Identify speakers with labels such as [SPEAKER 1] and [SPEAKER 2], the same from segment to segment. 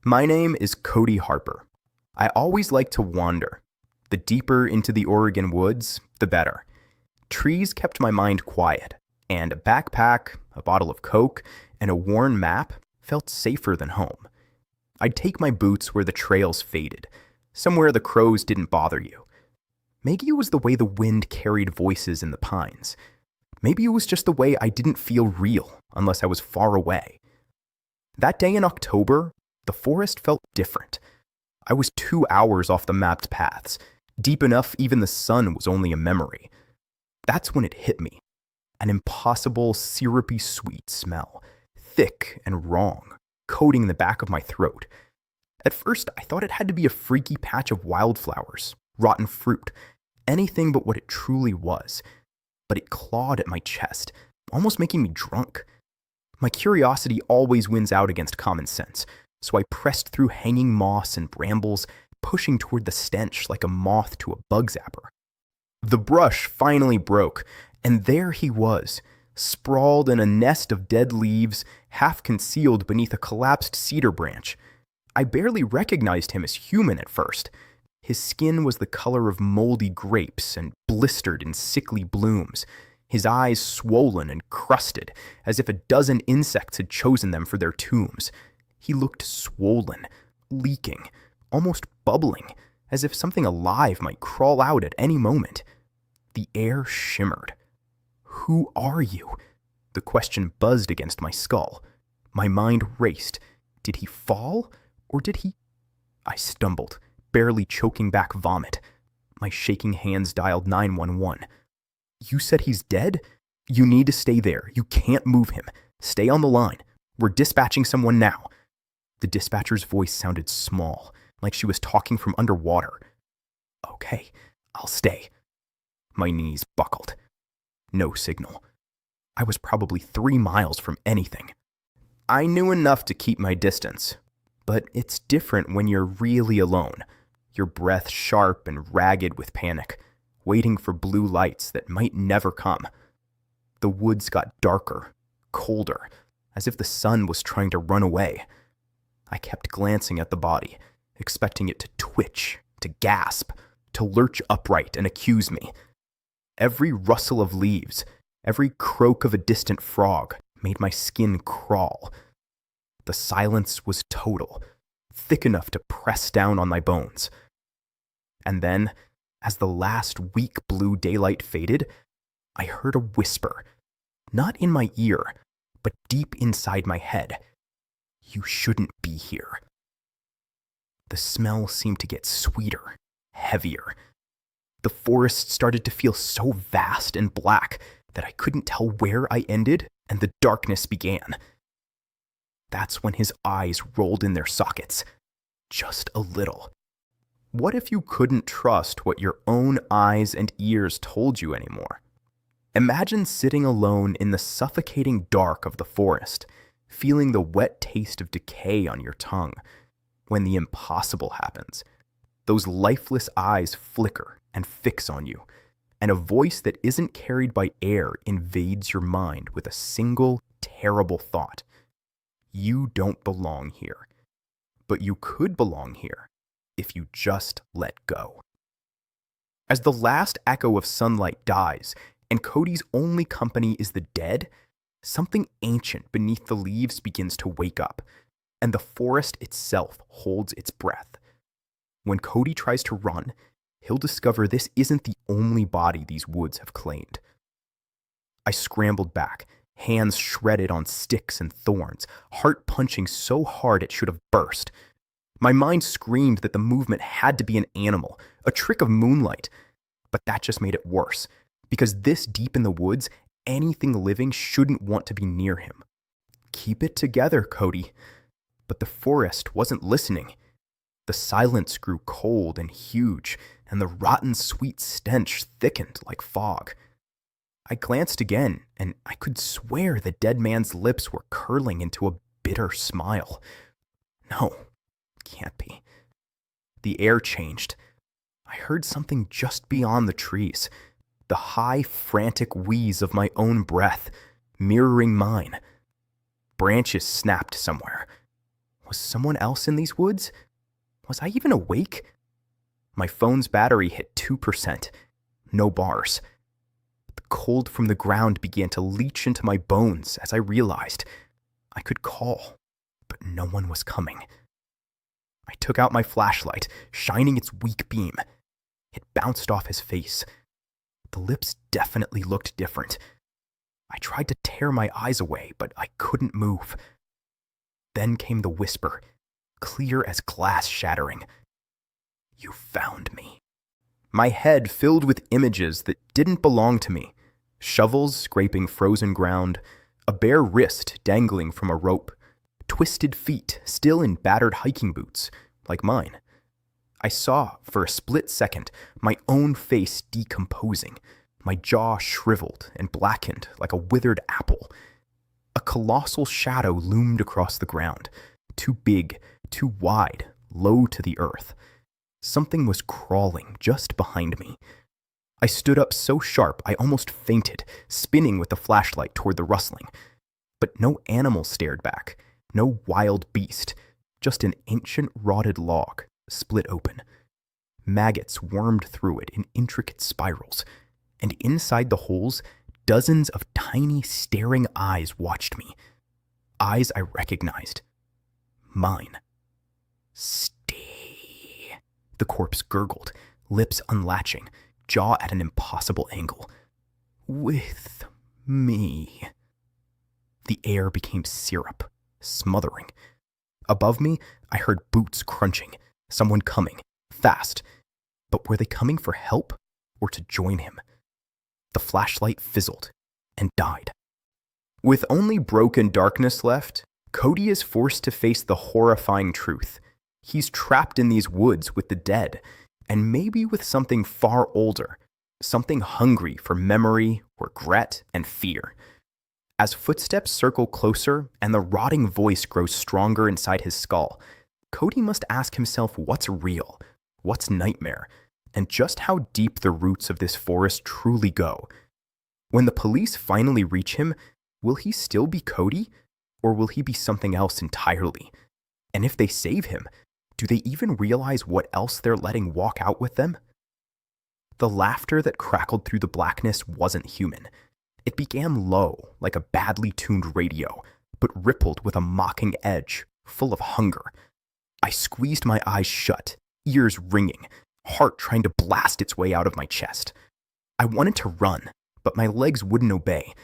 [SPEAKER 1] My name is Cody Harper. I always like to wander. The deeper into the Oregon woods, the better. Trees kept my mind quiet, and a backpack, a bottle of Coke, and a worn map felt safer than home. I'd take my boots where the trails faded, somewhere the crows didn't bother you. Maybe it was the way the wind carried voices in the pines. Maybe it was just the way I didn't feel real unless I was far away. That day in October, the forest felt different. I was 2 hours off the mapped paths, deep enough even the sun was only a memory. That's when it hit me. An impossible, syrupy sweet smell, thick and wrong, coating the back of my throat. At first, I thought it had to be a freaky patch of wildflowers, rotten fruit, anything but what it truly was. But it clawed at my chest, almost making me drunk. My curiosity always wins out against common sense, so I pressed through hanging moss and brambles, pushing toward the stench like a moth to a bug zapper. The brush finally broke, and there he was, sprawled in a nest of dead leaves, half concealed beneath a collapsed cedar branch. I barely recognized him as human at first. His skin was the color of moldy grapes and blistered in sickly blooms, his eyes swollen and crusted, as if a dozen insects had chosen them for their tombs. He looked swollen, leaking, almost bubbling, as if something alive might crawl out at any moment. The air shimmered. "Who are you?" The question buzzed against my skull. My mind raced. Did he fall? Or did he... I stumbled, barely choking back vomit. My shaking hands dialed 911. "You said he's dead? You need to stay there. You can't move him. Stay on the line. We're dispatching someone now." The dispatcher's voice sounded small, like she was talking from underwater. "Okay, I'll stay." My knees buckled. No signal. I was probably 3 miles from anything. I knew enough to keep my distance, but it's different when you're really alone, your breath sharp and ragged with panic, waiting for blue lights that might never come. The woods got darker, colder, as if the sun was trying to run away. I kept glancing at the body, expecting it to twitch, to gasp, to lurch upright and accuse me. Every rustle of leaves, every croak of a distant frog made my skin crawl. The silence was total, thick enough to press down on my bones. And then, as the last weak blue daylight faded, I heard a whisper, not in my ear, but deep inside my head. "You shouldn't be here." The smell seemed to get sweeter, heavier. The forest started to feel so vast and black that I couldn't tell where I ended and the darkness began. That's when his eyes rolled in their sockets. Just a little. What if you couldn't trust what your own eyes and ears told you anymore? Imagine sitting alone in the suffocating dark of the forest, feeling the wet taste of decay on your tongue. When the impossible happens, those lifeless eyes flicker and fix on you, and a voice that isn't carried by air invades your mind with a single terrible thought. You don't belong here, but you could belong here if you just let go. As the last echo of sunlight dies, and Cody's only company is the dead, something ancient beneath the leaves begins to wake up, and the forest itself holds its breath. When Cody tries to run, he'll discover this isn't the only body these woods have claimed. I scrambled back, hands shredded on sticks and thorns, heart punching so hard it should have burst. My mind screamed that the movement had to be an animal, a trick of moonlight. But that just made it worse, because this deep in the woods, anything living shouldn't want to be near him. "Keep it together, Cody." But the forest wasn't listening. The silence grew cold and huge, and the rotten sweet stench thickened like fog. I glanced again, and I could swear the dead man's lips were curling into a bitter smile. No, can't be. The air changed. I heard something just beyond the trees, the high, frantic wheeze of my own breath, mirroring mine. Branches snapped somewhere. Was someone else in these woods? Was I even awake? My phone's battery hit 2%. No bars. The cold from the ground began to leach into my bones as I realized I could call, but no one was coming. I took out my flashlight, shining its weak beam. It bounced off his face. The lips definitely looked different. I tried to tear my eyes away, but I couldn't move. Then came the whisper, clear as glass shattering. You found me. My head filled with images that didn't belong to me. Shovels scraping frozen ground, a bare wrist dangling from a rope, twisted feet still in battered hiking boots, like mine. I saw, for a split second, my own face decomposing, my jaw shriveled and blackened like a withered apple. A colossal shadow loomed across the ground, too big, too wide, low to the earth. Something was crawling just behind me. I stood up so sharp I almost fainted, spinning with the flashlight toward the rustling. But no animal stared back, no wild beast, just an ancient rotted log, split open. Maggots wormed through it in intricate spirals, and inside the holes, dozens of tiny, staring eyes watched me. Eyes I recognized. Mine. Stay. The corpse gurgled, lips unlatching, jaw at an impossible angle. With me. The air became syrup, smothering. Above me, I heard boots crunching, someone coming, fast. But were they coming for help or to join him? The flashlight fizzled and died. With only broken darkness left, Cody is forced to face the horrifying truth. He's trapped in these woods with the dead, and maybe with something far older, something hungry for memory, regret, and fear. As footsteps circle closer and the rotting voice grows stronger inside his skull, Cody must ask himself what's real, what's nightmare, and just how deep the roots of this forest truly go. When the police finally reach him, will he still be Cody, or will he be something else entirely? And if they save him, do they even realize what else they're letting walk out with them? The laughter that crackled through the blackness wasn't human. It began low, like a badly tuned radio, but rippled with a mocking edge, full of hunger. I squeezed my eyes shut, ears ringing, heart trying to blast its way out of my chest. I wanted to run, but my legs wouldn't obey.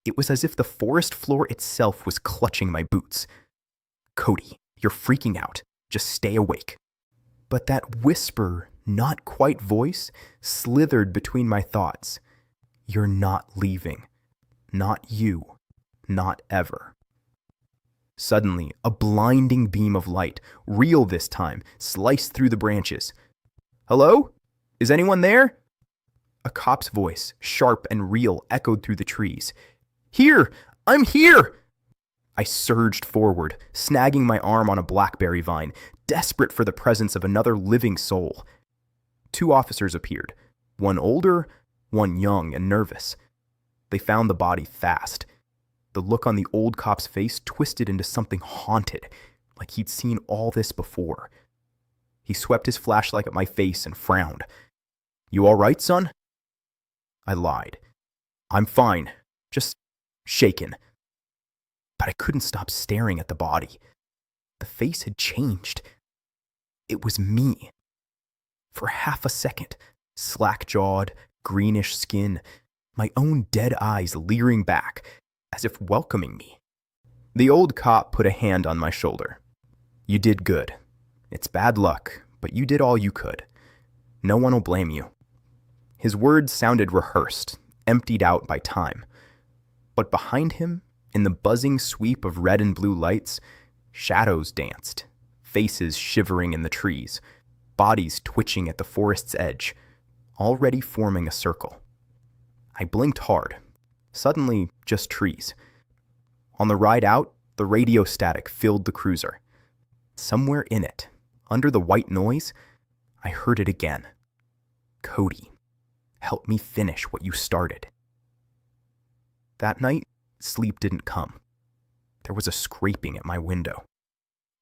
[SPEAKER 1] It was as if the forest floor itself was clutching my boots. Cody, you're freaking out. Just stay awake. But that whisper, not quite voice, slithered between my thoughts. You're not leaving. Not you. Not ever. Suddenly, a blinding beam of light, real this time, sliced through the branches. Hello? Is anyone there? A cop's voice, sharp and real, echoed through the trees. Here! I'm here! I surged forward, snagging my arm on a blackberry vine, desperate for the presence of another living soul. 2 officers appeared, one older, one young and nervous. They found the body fast. The look on the old cop's face twisted into something haunted, like he'd seen all this before. He swept his flashlight at my face and frowned. You all right, son? I lied. I'm fine, just shaken. But I couldn't stop staring at the body. The face had changed. It was me. For half a second, slack-jawed, greenish skin, my own dead eyes leering back, as if welcoming me. The old cop put a hand on my shoulder. You did good. It's bad luck, but you did all you could. No one will blame you. His words sounded rehearsed, emptied out by time. But behind him, in the buzzing sweep of red and blue lights, shadows danced, faces shivering in the trees, bodies twitching at the forest's edge, already forming a circle. I blinked hard. Suddenly, just trees. On the ride out, the radio static filled the cruiser. Somewhere in it, under the white noise, I heard it again. Cody, help me finish what you started. That night, sleep didn't come. There was a scraping at my window.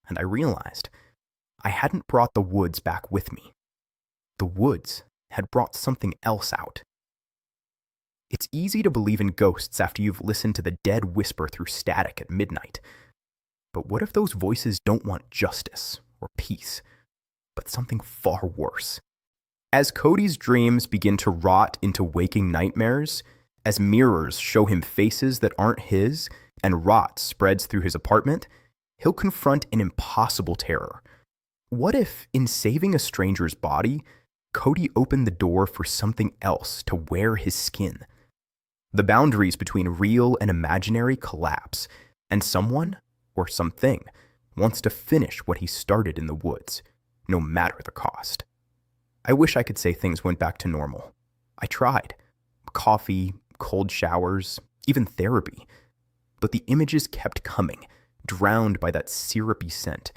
[SPEAKER 1] and I realized I hadn't brought the woods back with me. The woods had brought something else out. It's easy to believe in ghosts after you've listened to the dead whisper through static at midnight. But what if those voices don't want justice or peace, but something far worse? As Cody's dreams begin to rot into waking nightmares, as mirrors show him faces that aren't his, and rot spreads through his apartment, he'll confront an impossible terror. What if, in saving a stranger's body, Cody opened the door for something else to wear his skin? The boundaries between real and imaginary collapse, and someone, or something, wants to finish what he started in the woods, no matter the cost. I wish I could say things went back to normal. I tried. Coffee, cold showers, even therapy. But the images kept coming, drowned by that syrupy scent,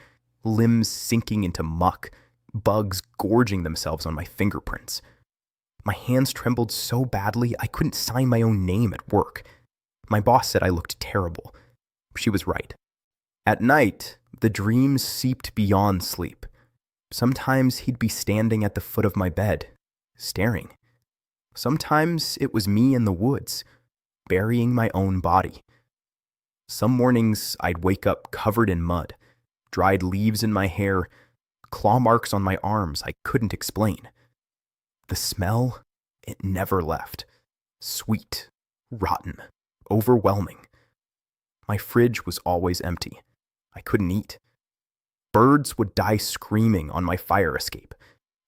[SPEAKER 1] limbs sinking into muck, bugs gorging themselves on my fingerprints. My hands trembled so badly I couldn't sign my own name at work. My boss said I looked terrible. She was right. At night, the dreams seeped beyond sleep. Sometimes he'd be standing at the foot of my bed, staring. Sometimes it was me in the woods, burying my own body. Some mornings I'd wake up covered in mud, dried leaves in my hair, claw marks on my arms I couldn't explain. The smell, it never left. Sweet, rotten, overwhelming. My fridge was always empty. I couldn't eat. Birds would die screaming on my fire escape,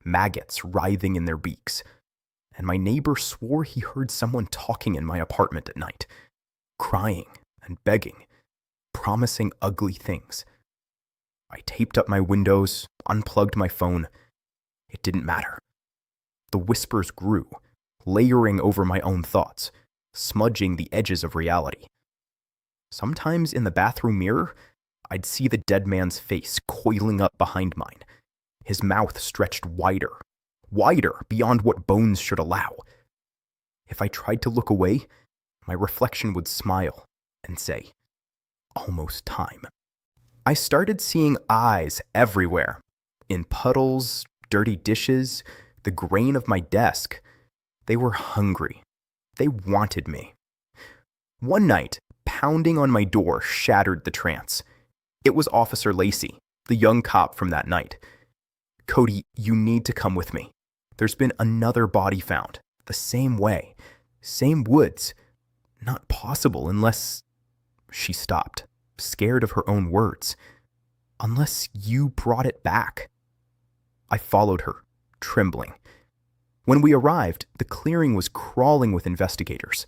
[SPEAKER 1] maggots writhing in their beaks. And my neighbor swore he heard someone talking in my apartment at night, crying and begging, promising ugly things. I taped up my windows, unplugged my phone. It didn't matter. The whispers grew, layering over my own thoughts, smudging the edges of reality. Sometimes in the bathroom mirror, I'd see the dead man's face coiling up behind mine, his mouth stretched wider beyond what bones should allow. If I tried to look away, my reflection would smile and say, "Almost time." I started seeing eyes everywhere, in puddles, dirty dishes, the grain of my desk. They were hungry. They wanted me. One night, pounding on my door shattered the trance. It was Officer Lacey, the young cop from that night. "Cody, you need to come with me. There's been another body found, the same way, same woods. Not possible unless..." She stopped, scared of her own words. "Unless you brought it back." I followed her, trembling. When we arrived, the clearing was crawling with investigators.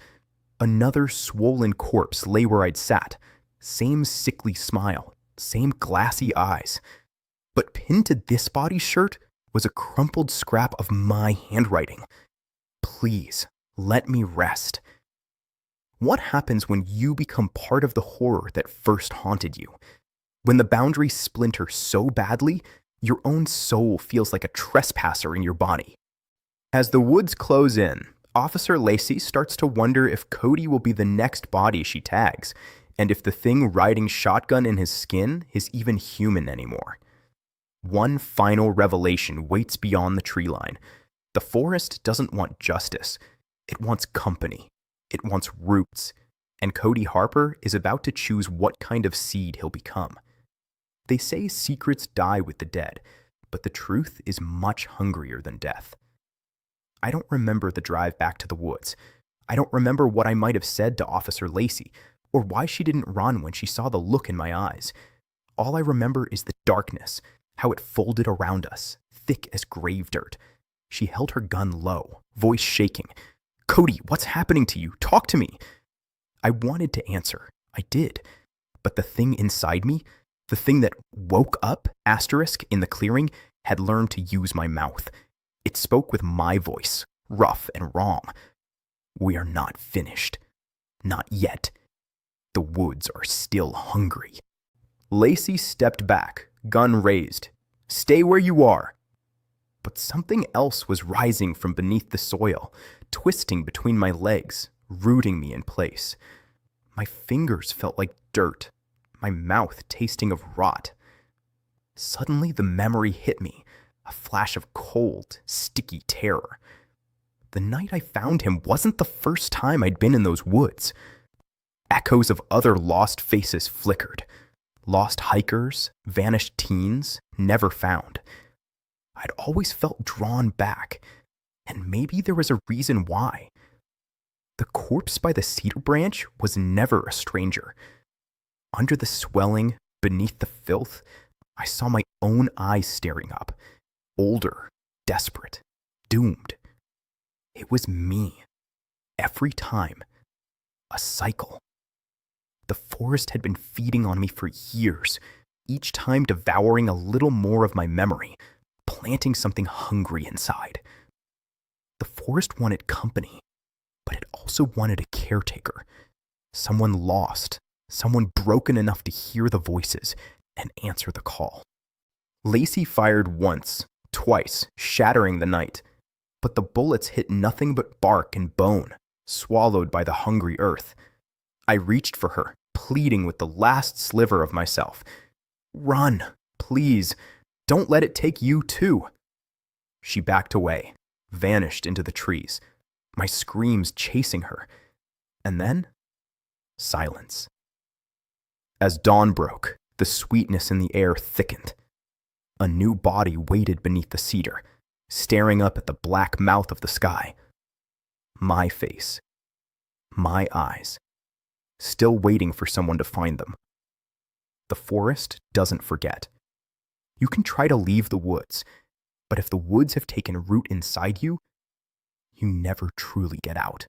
[SPEAKER 1] Another swollen corpse lay where I'd sat, same sickly smile, same glassy eyes. But pinned to this body's shirt was a crumpled scrap of my handwriting. "Please, let me rest." What happens when you become part of the horror that first haunted you? When the boundaries splinter so badly, your own soul feels like a trespasser in your body. As the woods close in, Officer Lacey starts to wonder if Cody will be the next body she tags, and if the thing riding shotgun in his skin is even human anymore. One final revelation waits beyond the tree line. The forest doesn't want justice. It wants company. It wants roots. And Cody Harper is about to choose what kind of seed he'll become. They say secrets die with the dead, but the truth is much hungrier than death. I don't remember the drive back to the woods. I don't remember what I might have said to Officer Lacey, or why she didn't run when she saw the look in my eyes. All I remember is the darkness, how it folded around us, thick as grave dirt. She held her gun low, voice shaking. "Cody, what's happening to you? Talk to me." I wanted to answer. I did. But the thing inside me, the thing that woke up, in the clearing, had learned to use my mouth. It spoke with my voice, rough and wrong. "We are not finished. Not yet. The woods are still hungry." Lacey stepped back, gun raised. "Stay where you are." But something else was rising from beneath the soil, twisting between my legs, rooting me in place. My fingers felt like dirt, my mouth tasting of rot. Suddenly the memory hit me, a flash of cold, sticky terror. The night I found him wasn't the first time I'd been in those woods. Echoes of other lost faces flickered. Lost hikers, vanished teens, never found. I'd always felt drawn back, and maybe there was a reason why. The corpse by the cedar branch was never a stranger. Under the swelling, beneath the filth, I saw my own eyes staring up, older, desperate, doomed. It was me. Every time. A cycle. The forest had been feeding on me for years, each time devouring a little more of my memory, planting something hungry inside. The forest wanted company, but it also wanted a caretaker, someone lost, someone broken enough to hear the voices and answer the call. Lacey fired once, twice, shattering the night, but the bullets hit nothing but bark and bone, swallowed by the hungry earth. I reached for her, pleading with the last sliver of myself. Run, please. Don't let it take you too. She backed away, vanished into the trees, my screams chasing her. And then, silence. As dawn broke, the sweetness in the air thickened. A new body waited beneath the cedar, staring up at the black mouth of the sky. My face. My eyes. Still waiting for someone to find them. The forest doesn't forget. You can try to leave the woods, but if the woods have taken root inside you, you never truly get out.